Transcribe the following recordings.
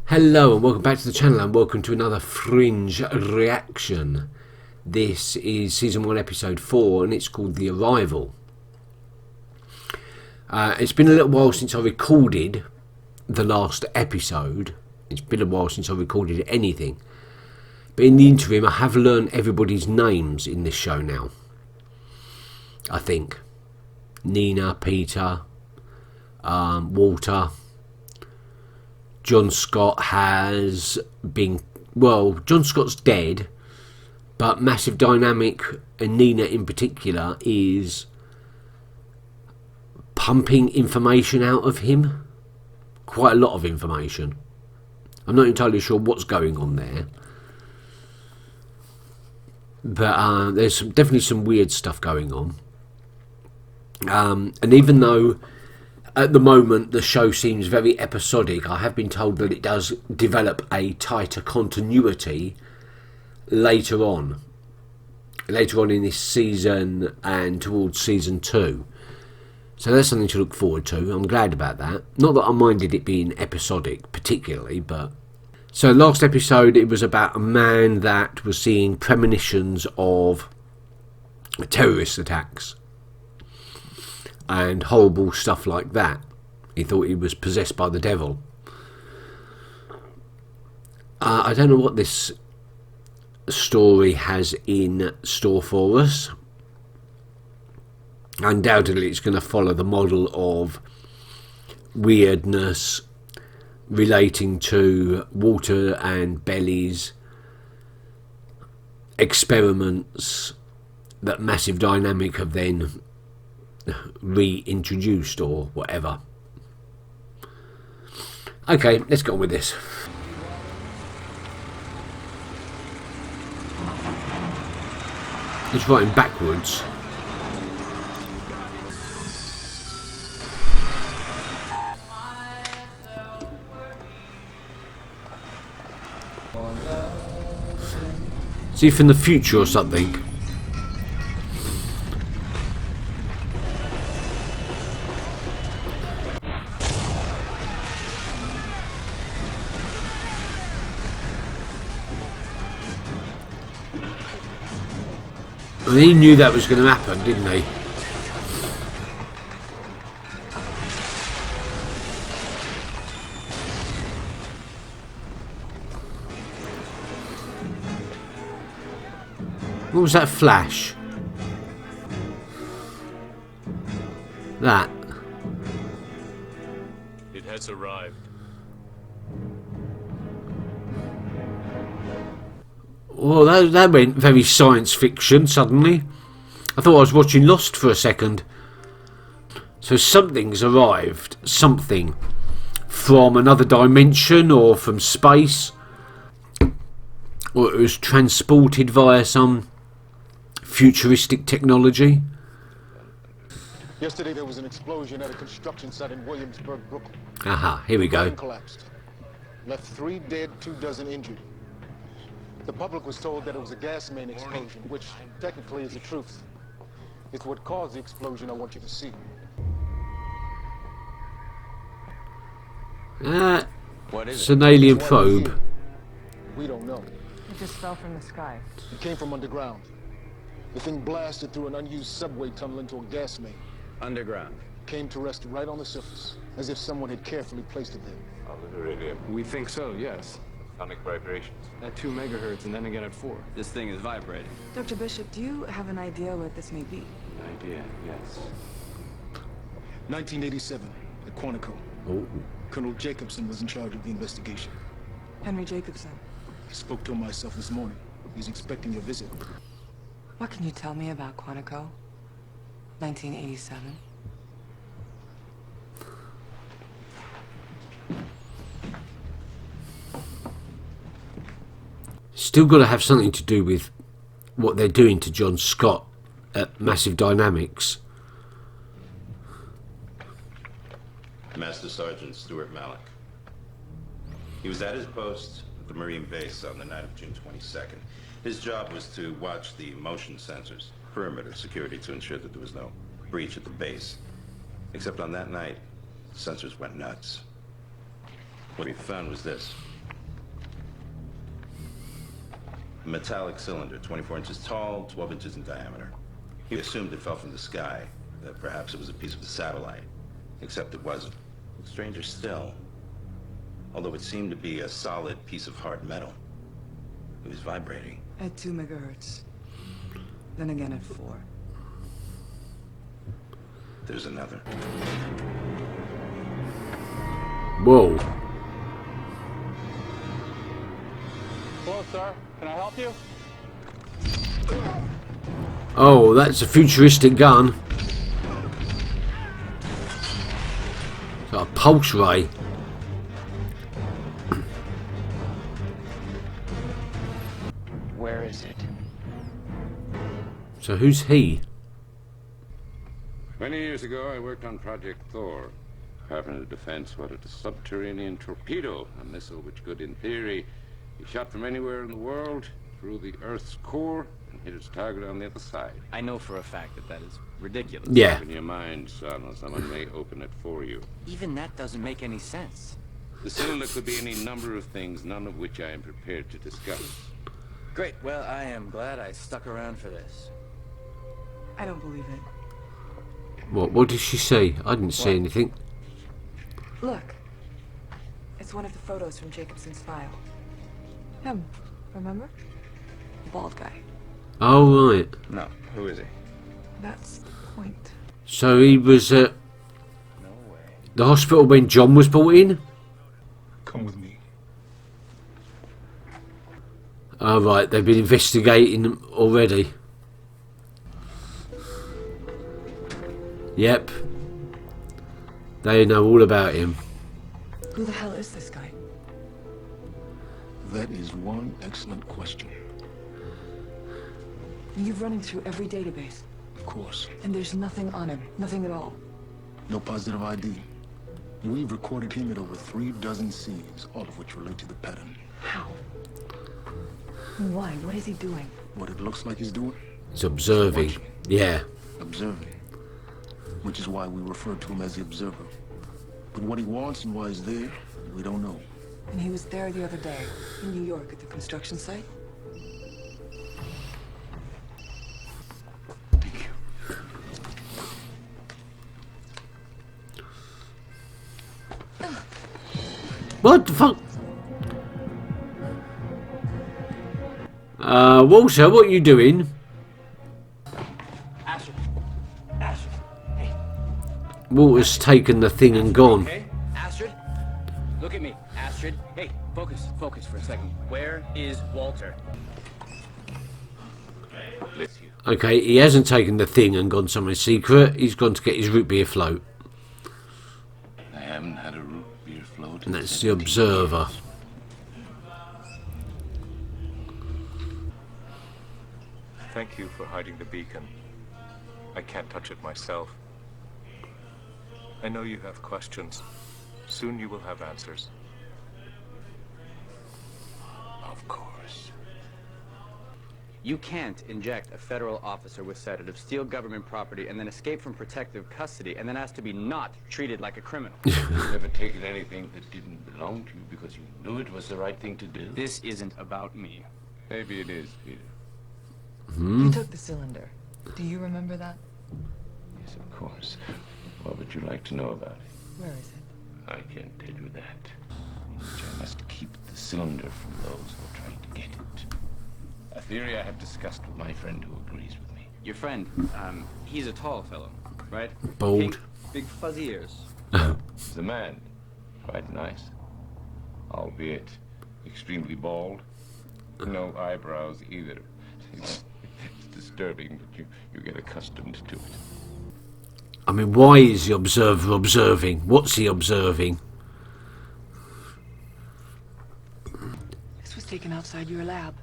Hello and welcome back to the channel and welcome to another Fringe reaction. This is season 1 episode 4 and it's called The Arrival. It's been a little while since I recorded the last episode. It's been a while since I recorded anything. But in the interim I have learned everybody's names in this show now. I think. Nina, Peter, Walter. John Scott has been... Well, John Scott's dead, but Massive Dynamic and Nina in particular is pumping information out of him. Quite a lot of information. I'm not entirely sure what's going on there. But there's definitely some weird stuff going on. And even though at the moment the show seems very episodic, I have been told that it does develop a tighter continuity later on in this season and towards season 2. So that's something to look forward to. I'm glad about that. Not that I minded it being episodic particularly, but... So last episode it was about a man that was seeing premonitions of terrorist attacks and horrible stuff like that. He thought he was possessed by the devil. I don't know what this story has in store for us. Undoubtedly it's going to follow the model of weirdness relating to Walter and Belly's experiments that Massive Dynamic have then reintroduced or whatever. Okay, let's go on with this. It's writing backwards. Is he from the future or something? And he knew that was going to happen, didn't he? What was that flash? That. It has arrived. Well, that went very science fiction suddenly. I thought I was watching Lost for a second. So something's arrived. Something. From another dimension or from space. Or it was transported via some futuristic technology. Yesterday there was an explosion at a construction site in Williamsburg, Brooklyn. Aha, here we go. Collapsed. Left 3 dead, 2 dozen injured. The public was told that it was a gas main explosion, which technically is the truth. It's what caused the explosion I want you to see. What is it? It's an alien probe. We don't know. It just fell from the sky. It came from underground. The thing blasted through an unused subway tunnel into a gas main. Underground. Came to rest right on the surface, as if someone had carefully placed it there. We think so, yes. Sonic vibrations. At 2 megahertz and then again at 4. This thing is vibrating. Dr. Bishop, do you have an idea what this may be? An idea, yes. 1987, at Quantico. Oh. Colonel Jacobson was in charge of the investigation. Henry Jacobson. I spoke to him myself this morning. He's expecting your visit. What can you tell me about Quantico? 1987. Still got to have something to do with what they're doing to John Scott at Massive Dynamics. Master Sergeant Stuart Malik. He was at his post at the Marine base on the night of June 22nd. His job was to watch the motion sensors, perimeter security, to ensure that there was no breach at the base. Except on that night, the sensors went nuts. What he found was this. A metallic cylinder, 24 inches tall, 12 inches in diameter. He assumed it fell from the sky, that perhaps it was a piece of the satellite. Except it wasn't. Stranger still, although it seemed to be a solid piece of hard metal, it was vibrating. At 2 megahertz. Then again at 4. There's another. Whoa. Hello, sir. Can I help you? Oh, that's a futuristic gun. It's got a pulse ray. Where is it? So who's he? Many years ago, I worked on Project Thor. Department of Defense wanted a subterranean torpedo, a missile which could, in theory, be shot from anywhere in the world through the Earth's core and hit its target on the other side. I know for a fact that that is ridiculous. Yeah. Open your mind, son, or someone may open it for you. Even that doesn't make any sense. The cylinder could be any number of things, none of which I am prepared to discuss. Great. Well, I am glad I stuck around for this. I don't believe it. What did she say? I didn't see anything. Look. It's one of the photos from Jacobson's file. Him, remember? The bald guy. Oh, right. No, who is he? That's the point. So he was at the hospital when John was brought in? Come with me. Oh, right. They've been investigating him already. Yep. They know all about him. Who the hell is this guy? That is one excellent question. You've running through every database, Of course. and there's nothing on him. Nothing at all. No positive ID. We've recorded him at over 36 scenes, all of which relate to the pattern. How? Why? What is he doing? What it looks like he's doing? He's observing. Yeah. Observing. Which is why we refer to him as the Observer. But what he wants and why he's there, we don't know. And he was there the other day, in New York, at the construction site? Thank you. What the fuck? Walter, what are you doing? Astrid. Astrid. Hey. Walter's taken the thing and gone. Okay. Astrid. Look at me. Astrid. Hey, focus. Focus for a second. Where is Walter? Bless you. Okay, he hasn't taken the thing and gone somewhere secret. He's gone to get his root beer float. I haven't had a root beer float. And that's the Observer. Thank you for hiding the beacon. I can't touch it myself. I know you have questions. Soon you will have answers. Of course. You can't inject a federal officer with sedative, steal government property, and then escape from protective custody, and then ask to be not treated like a criminal. You've never taken anything that didn't belong to you because you knew it was the right thing to do? This isn't about me. Maybe it is, Peter. You took the cylinder. Do you remember that? Yes, of course. What would you like to know about it? Where is it? I can't tell you that. I must keep the cylinder from those who are trying to get it. A theory I have discussed with my friend who agrees with me. Your friend, he's a tall fellow, right? Bald. Pink, big fuzzy ears. He's a man. Quite nice. Albeit extremely bald. No eyebrows either. It's disturbing, but you get accustomed to it. I mean, why is the Observer observing? What's he observing? This was taken outside your lab.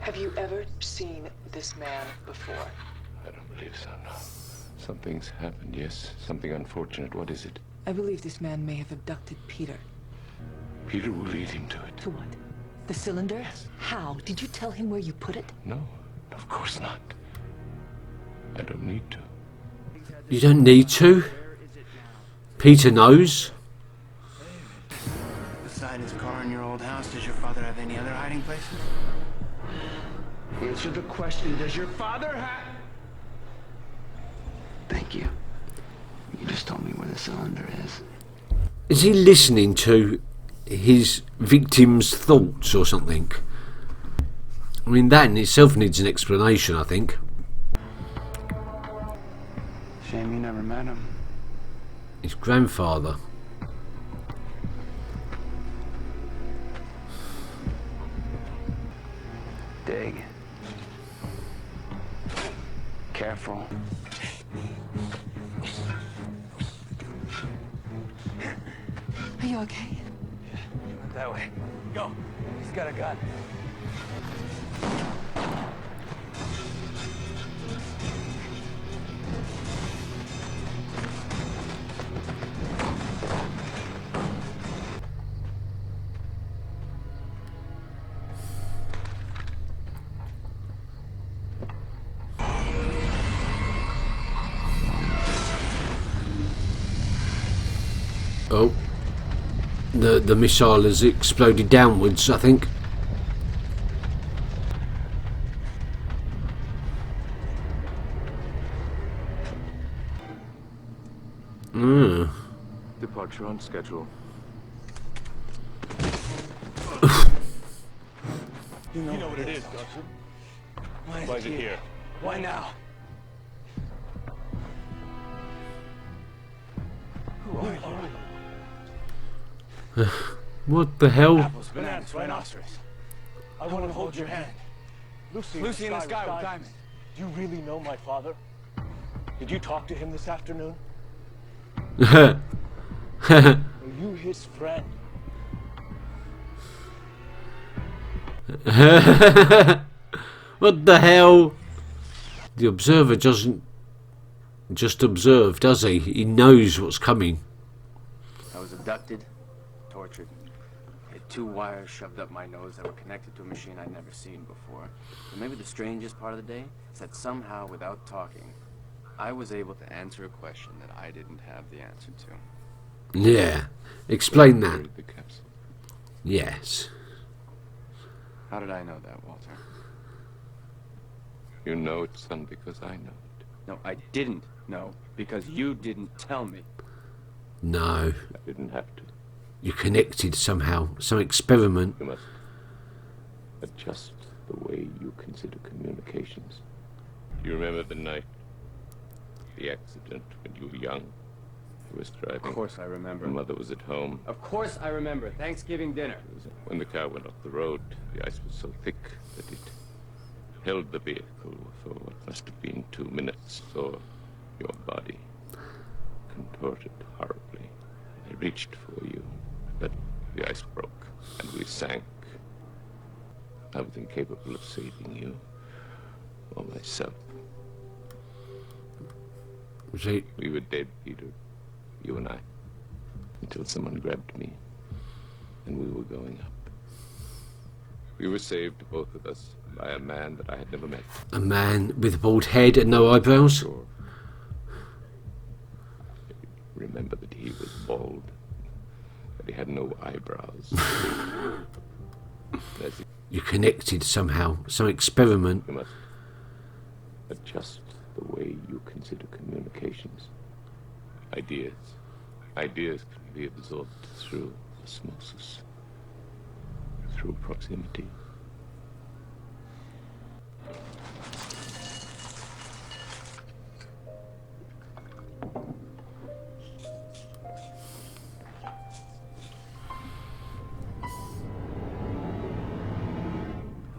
Have you ever seen this man before? I don't believe so, no. Something's happened, yes. Something unfortunate. What is it? I believe this man may have abducted Peter. Peter will lead him to it. To what? The cylinder? Yes. How? Did you tell him where you put it? No, of course not. I don't need to. You don't need to. Peter knows. Beside his car in your old house, does your father have any other hiding places? Answer the question. Does your father have... Thank you. You just told me where the cylinder is. Is he listening to his victim's thoughts or something? I mean, that in itself needs an explanation, I think. Shame you never met him. His grandfather. Dig. Careful. Are you okay? That way. Go. He's got a gun. Oh. The missile has exploded downwards, I think. Departure on schedule. You know what it is, don't you? Why is it here? Why now? Who are you? What the hell? Apples, bananas, rhinoceros. I want to hold your hand. Lucy in the sky with diamonds. Do you really know my father? Did you talk to him this afternoon? Are you his friend? What the hell? The observer doesn't just observe, does he? He knows what's coming. I was abducted, tortured. I had 2 wires shoved up my nose that were connected to a machine I'd never seen before. And maybe the strangest part of the day is that somehow, without talking, I was able to answer a question that I didn't have the answer to. Yeah. Explain that. The capsule. Yes. How did I know that, Walter? You know it, son, because I know it. No, I didn't know, because you didn't tell me. No. I didn't have to. You connected somehow. Some experiment. You must adjust the way you consider communications. You remember the night, the accident when you were young? I was driving. Of course I remember. My mother was at home. Of course I remember. Thanksgiving dinner. When the car went off the road, the ice was so thick that it held the vehicle for what must have been 2 minutes, or your body contorted horribly. I reached for you, but the ice broke, and we sank. I was incapable of saving you, or myself. We were dead, Peter, you and I, until someone grabbed me, and we were going up. We were saved, both of us, by a man that I had never met. A man with a bald head and no eyebrows? Sure. Remember that he was bald, that he had no eyebrows. You connected somehow. Some experiment. You must adjust the way you consider communications. Ideas can be absorbed through osmosis, through proximity.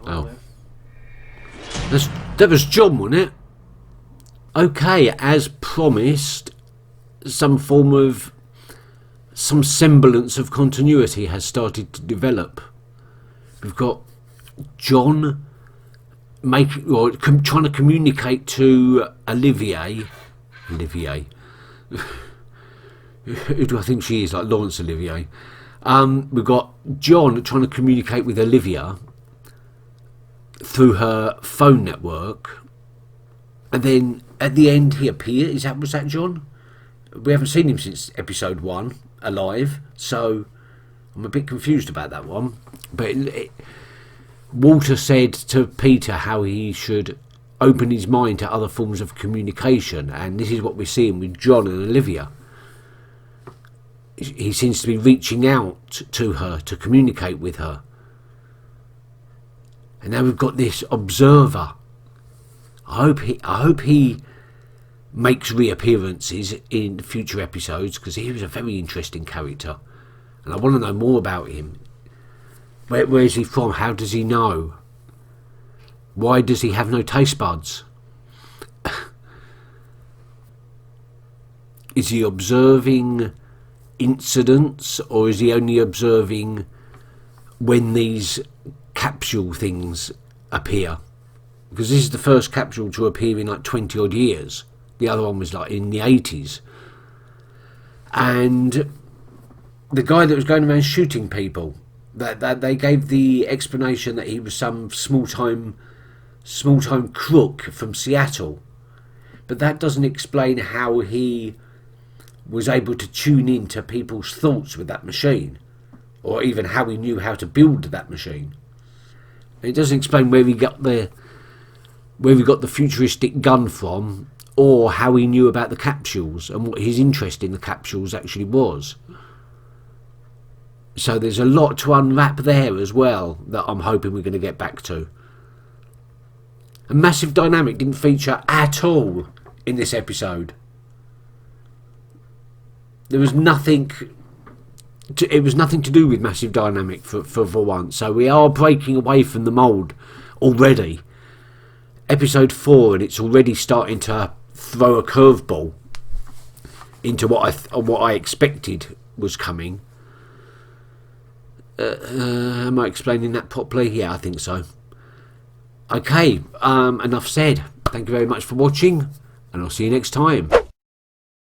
Oh. That was John, wasn't it? Okay, as promised, some semblance of continuity has started to develop. We've got John trying to communicate to Olivier. Who do I think she is? Like Laurence Olivier. We've got John trying to communicate with Olivia through her phone network, and then at the end he appears. Was that John? We haven't seen him since episode 1 alive, so I'm a bit confused about that one. But Walter said to Peter how he should open his mind to other forms of communication, and this is what we're seeing with John and Olivia. He seems to be reaching out to her to communicate with her. And now we've got this observer. I hope he makes reappearances in future episodes, because he was a very interesting character, and I want to know more about him. Where is he from? How does he know? Why does he have no taste buds? Is he observing incidents, or is he only observing when these capsule things appear? Because this is the first capsule to appear in like 20 odd years. The other one was like in the 80s. And the guy that was going around shooting people, that they gave the explanation that he was some small-time crook from Seattle. But that doesn't explain how he was able to tune into people's thoughts with that machine, or even how he knew how to build that machine. It doesn't explain where he got the futuristic gun from, or how he knew about the capsules and what his interest in the capsules actually was. So there's a lot to unwrap there as well that I'm hoping we're going to get back to. A Massive Dynamic didn't feature at all in this episode. There was nothing. It was nothing to do with Massive Dynamic for once. So we are breaking away from the mould already. Episode 4, and it's already starting to throw a curveball into what I expected was coming. Am I explaining that properly? Yeah, I think so. Okay, enough said. Thank you very much for watching, and I'll see you next time.